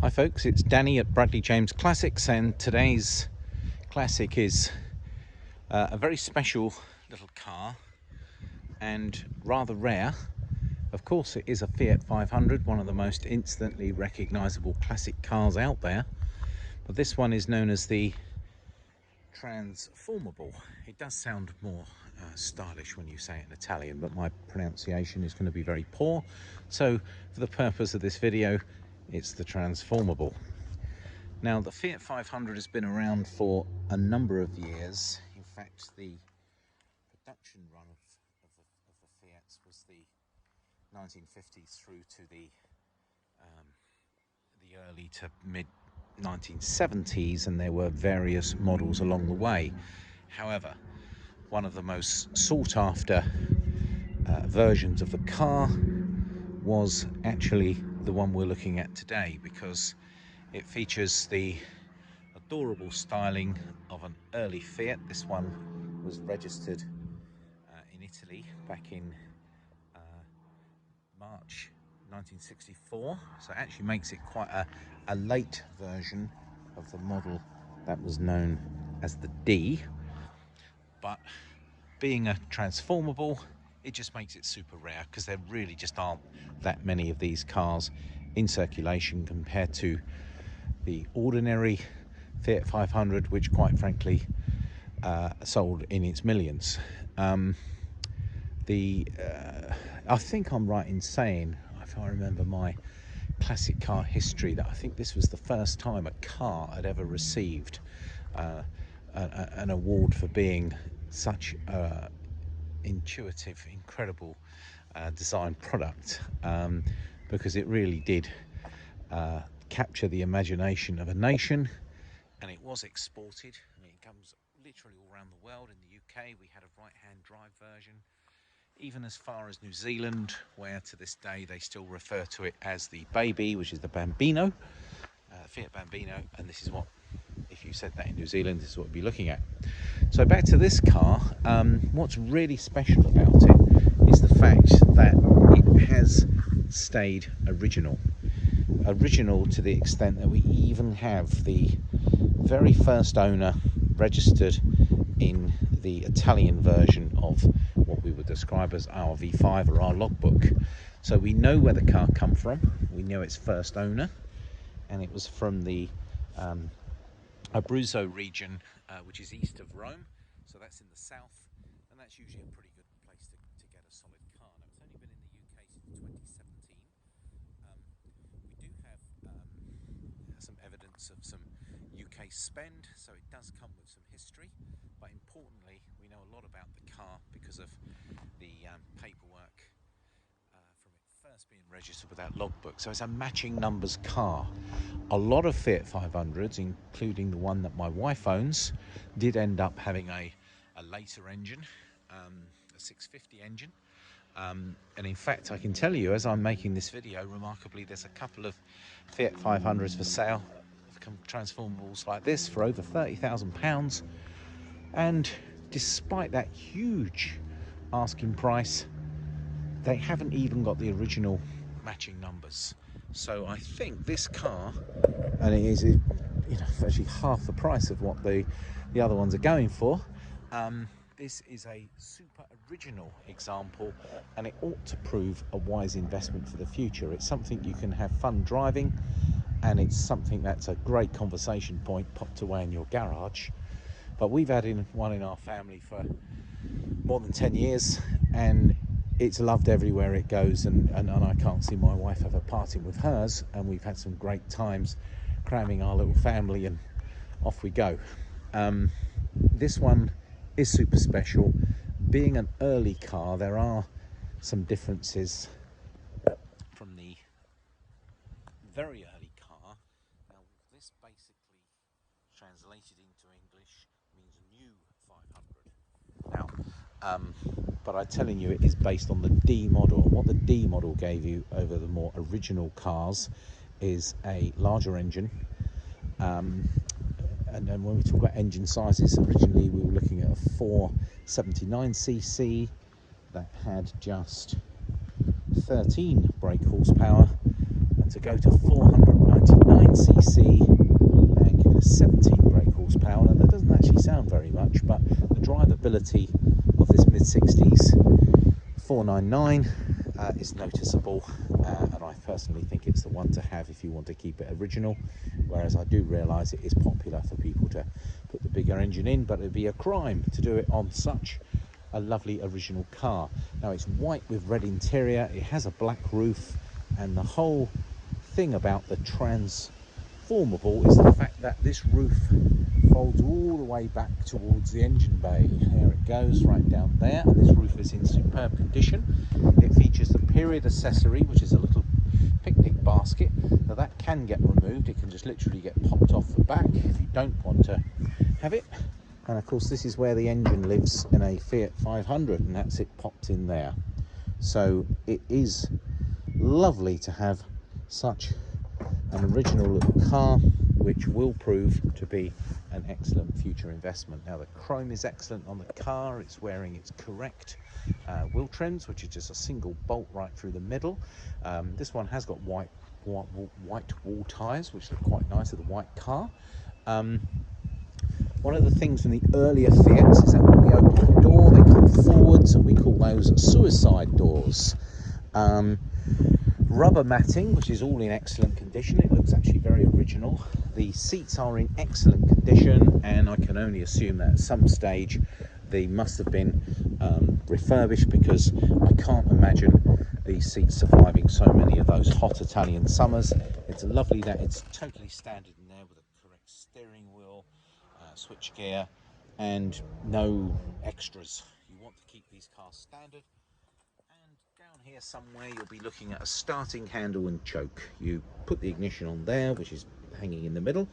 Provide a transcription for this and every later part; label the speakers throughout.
Speaker 1: Hi folks, it's Danny at Bradley James Classics, and today's classic is a very special little car and rather rare. Of course it is a Fiat 500, one of the most instantly recognisable classic cars out there, but this one is known as the Transformable. It does sound more stylish when you say it in Italian, but my pronunciation is going to be very poor, so for the purpose of this video it's the Transformable. Now, the Fiat 500 has been around for a number of years. In fact, the production run of the Fiats was the 1950s through to the early to mid 1970s, and there were various models along the way. However, one of the most sought after versions of the car was actually the one we're looking at today, because it features the adorable styling of an early Fiat. This one was registered in Italy back in March 1964, so it actually makes it quite a late version of the model that was known as the D. But being a transformable, it just makes it super rare, because there really just aren't that many of these cars in circulation compared to the ordinary Fiat 500, which quite frankly sold in its millions. I think I'm right in saying, if I remember my classic car history, that I think this was the first time a car had ever received an award for being such intuitive, incredible design product, because it really did capture the imagination of a nation, and it was exported. I mean, it comes literally all around the world. In the UK we had a right-hand drive version, even as far as New Zealand, where to this day they still refer to it as the Baby, which is the Bambino, Fiat Bambino, and this is what, if you said that in New Zealand, this is what we'd be looking at. So back to this car, what's really special about it is the fact that it has stayed original to the extent that we even have the very first owner registered in the Italian version of what we would describe as our V5 or our logbook. So we know where the car come from, we know its first owner, and it was from the Abruzzo region, which is east of Rome, so that's in the south, and that's usually a pretty good place to get a solid car. Now, it's only been in the UK since 2017. We do have some evidence of some UK spend, so it does come with some history, but importantly we know a lot about the car because of the paperwork from it first being registered with that logbook. So it's a matching numbers car. A lot of Fiat 500s, including the one that my wife owns, did end up having a later engine, a 650 engine. And in fact, I can tell you, as I'm making this video, remarkably, there's a couple of Fiat 500s for sale, transformables like this, for over £30,000. And despite that huge asking price, they haven't even got the original matching numbers. So I think this car, and it is, actually half the price of what the other ones are going for, this is a super original example, and it ought to prove a wise investment for the future. It's something you can have fun driving, and it's something that's a great conversation point popped away in your garage. But we've had one in our family for more than 10 years, and it's loved everywhere it goes, and I can't see my wife ever parting with hers, and we've had some great times cramming our little family, and off we go. This one is super special. Being an early car, there are some differences from the very early car. Now, this basically translated into English means new 500. Now, but I'm telling you, it is based on the D model. What the D model gave you over the more original cars is a larger engine. And then when we talk about engine sizes, originally we were looking at a 479cc that had just 13 brake horsepower, and to go to 499 499cc and giving us 17 brake horsepower. Now that doesn't actually sound very much, but the drivability of this mid-60s 499 is noticeable, and I personally think it's the one to have if you want to keep it original, whereas I do realise it is popular for people to put the bigger engine in, but it would be a crime to do it on such a lovely original car. Now it's white with red interior, it has a black roof, and the whole thing about the Transformable is the fact that this roof folds all the way back towards the engine bay. There it goes, right down there, and this roof is in superb condition. It features the period accessory, which is a little picnic basket. Now that can get removed, it can just literally get popped off the back if you don't want to have it. And of course this is where the engine lives in a Fiat 500, and that's it popped in there. So it is lovely to have such an original little car, which will prove to be an excellent future investment. Now the chrome is excellent on the car, it's wearing its correct wheel trims, which is just a single bolt right through the middle. This one has got white wall tyres, which look quite nice with the white car. One of the things from the earlier Fiats is that when we open the door, they come forwards, and we call those suicide doors. Rubber matting, which is all in excellent condition. It looks actually very original. The seats are in excellent condition, and I can only assume that at some stage they must have been refurbished, because I can't imagine these seats surviving so many of those hot Italian summers. It's lovely that it's totally standard in there with a correct steering wheel, switch gear, and no extras. You want to keep these cars standard. And down here somewhere you'll be looking at a starting handle and choke. You put the ignition on there, which is hanging in the middle,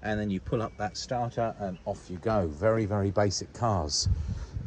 Speaker 1: and then you pull up that starter and off you go. Very, very basic cars.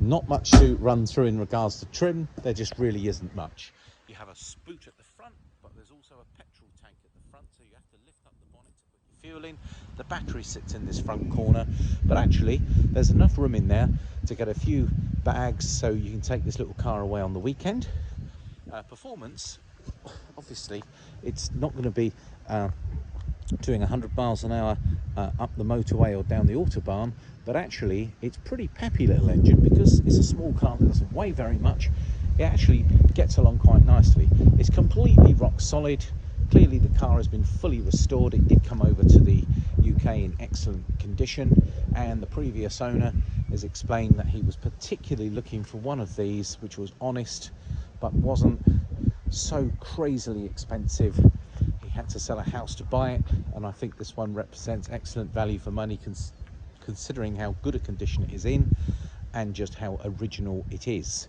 Speaker 1: Not much to run through in regards to trim. There just really isn't much. You have a spoot at the front, but there's also a petrol tank at the front, so you have to lift up the bonnet to put your fuel in. The battery sits in this front corner, but actually there's enough room in there to get a few bags, so you can take this little car away on the weekend. Performance, obviously it's not going to be doing 100 miles an hour up the motorway or down the autobahn, but actually it's pretty peppy little engine, because it's a small car that doesn't weigh very much. It actually gets along quite nicely. It's completely rock solid. Clearly the car has been fully restored. It did come over to the UK in excellent condition, and the previous owner has explained that he was particularly looking for one of these which was honest but wasn't so crazily expensive. He had to sell a house to buy it, and I think this one represents excellent value for money, considering how good a condition it is in and just how original it is.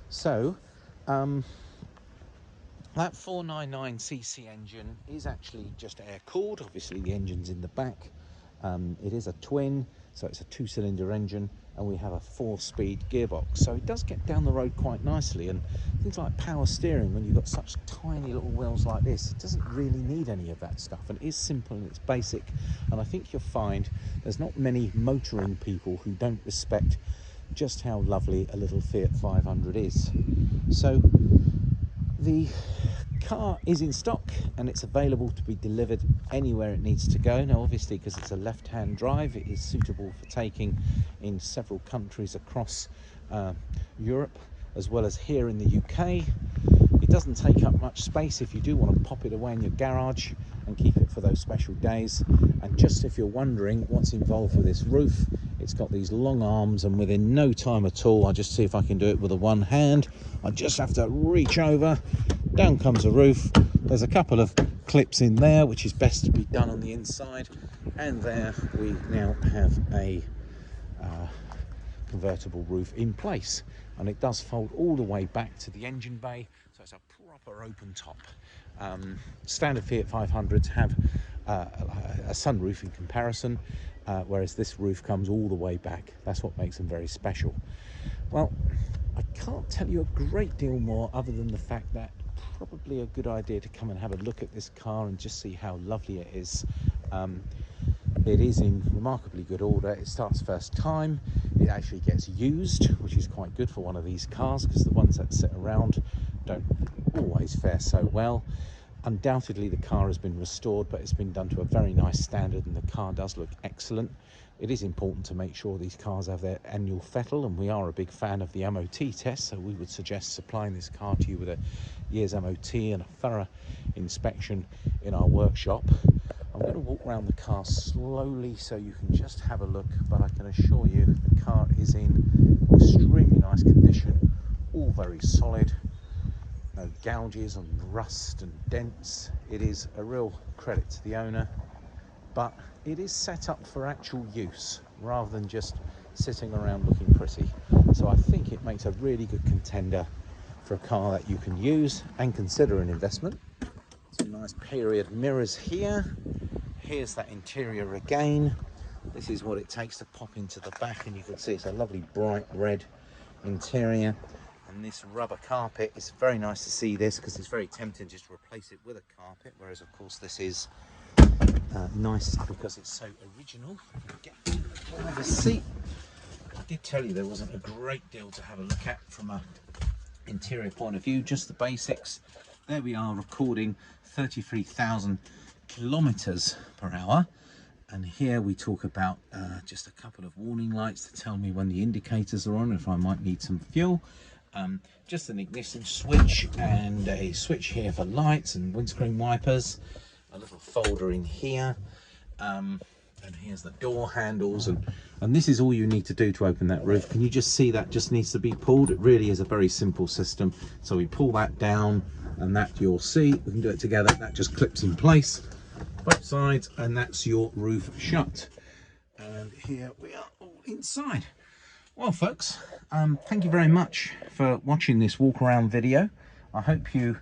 Speaker 1: So that 499cc engine is actually just air cooled. Obviously the engine's in the back. It is a twin, so it's a 2-cylinder engine, and we have a 4-speed gearbox, so it does get down the road quite nicely. And things like power steering, when you've got such tiny little wheels like this, it doesn't really need any of that stuff, and it is simple and it's basic. And I think you'll find there's not many motoring people who don't respect just how lovely a little Fiat 500 is. So the car is in stock, and it's available to be delivered anywhere it needs to go. Now obviously, because it's a left-hand drive, it is suitable for taking in several countries across Europe, as well as here in the UK. It doesn't take up much space if you do want to pop it away in your garage and keep it for those special days. And just if you're wondering what's involved with this roof, it's got these long arms, and within no time at all, I'll just see if I can do it with a one hand. I just have to reach over, down comes the roof. There's a couple of clips in there, which is best to be done on the inside, and there we now have a convertible roof in place, and it does fold all the way back to the engine bay, so it's a proper open top. Standard Fiat 500s have a sunroof in comparison, whereas this roof comes all the way back. That's what makes them very special. Well, I can't tell you a great deal more other than the fact that probably a good idea to come and have a look at this car and just see how lovely it is. It is in remarkably good order. It starts first time. It actually gets used, which is quite good for one of these cars, because the ones that sit around don't always fare so well. Undoubtedly the car has been restored, but it's been done to a very nice standard and the car does look excellent. It is important to make sure these cars have their annual fettle, and we are a big fan of the MOT test, so we would suggest supplying this car to you with a year's MOT and a thorough inspection in our workshop. I'm going to walk around the car slowly so you can just have a look, but I can assure you the car is in extremely nice condition, all very solid, no gouges and rust and dents. It is a real credit to the owner, but it is set up for actual use rather than just sitting around looking pretty. So I think it makes a really good contender for a car that you can use and consider an investment. Some nice period mirrors here. Here's that interior again. This is what it takes to pop into the back, and you can see it's a lovely bright red interior. And this rubber carpet, it's very nice to see this because it's very tempting just to replace it with a carpet, whereas of course this is nice because it's so original. Get to the driver's seat. I did tell you there wasn't a great deal to have a look at from a interior point of view, just the basics. There we are, recording 33,000 kilometers per hour, and here we talk about just a couple of warning lights to tell me when the indicators are on, if I might need some fuel. Just an ignition switch and a switch here for lights and windscreen wipers, a little folder in here, and here's the door handles, and this is all you need to do to open that roof. Can you just see that just needs to be pulled? It really is a very simple system. So we pull that down, and that you'll see, we can do it together, that just clips in place both sides, and that's your roof shut. And here we are all inside. Well folks, thank you very much for watching this walk around video. I hope you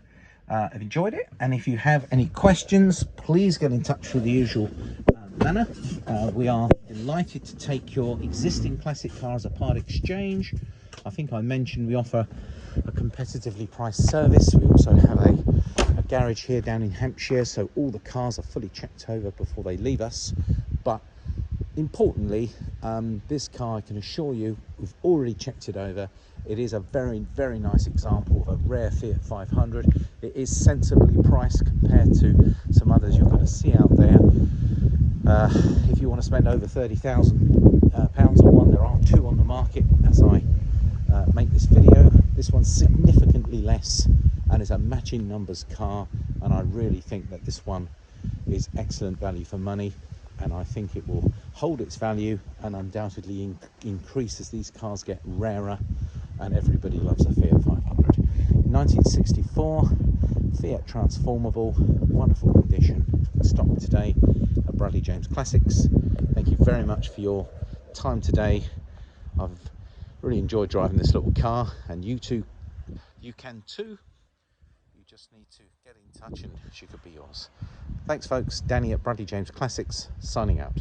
Speaker 1: have enjoyed it, and if you have any questions, please get in touch through the usual manner. We are delighted to take your existing classic car as a part exchange. I think I mentioned we offer a competitively priced service. We also have a garage here down in Hampshire, so all the cars are fully checked over before they leave us. But importantly, this car, I can assure you, we've already checked it over. It is a very, very nice example of a rare Fiat 500. It is sensibly priced compared to some others you're going to see out there. If you want to spend over £30,000 on one, there are two on the market as I make this video. This one's significantly less and is a matching numbers car, and I really think that this one is excellent value for money, and I think it will hold its value and undoubtedly increase as these cars get rarer, and everybody loves a Fiat 500. 1964 Fiat Transformable, wonderful condition, stock today at Bradley James Classics. Thank you very much for your time today. I've really enjoyed driving this little car, and you can too. You just need to get in touch and she could be yours. Thanks folks, Danny at Bradley James Classics signing out.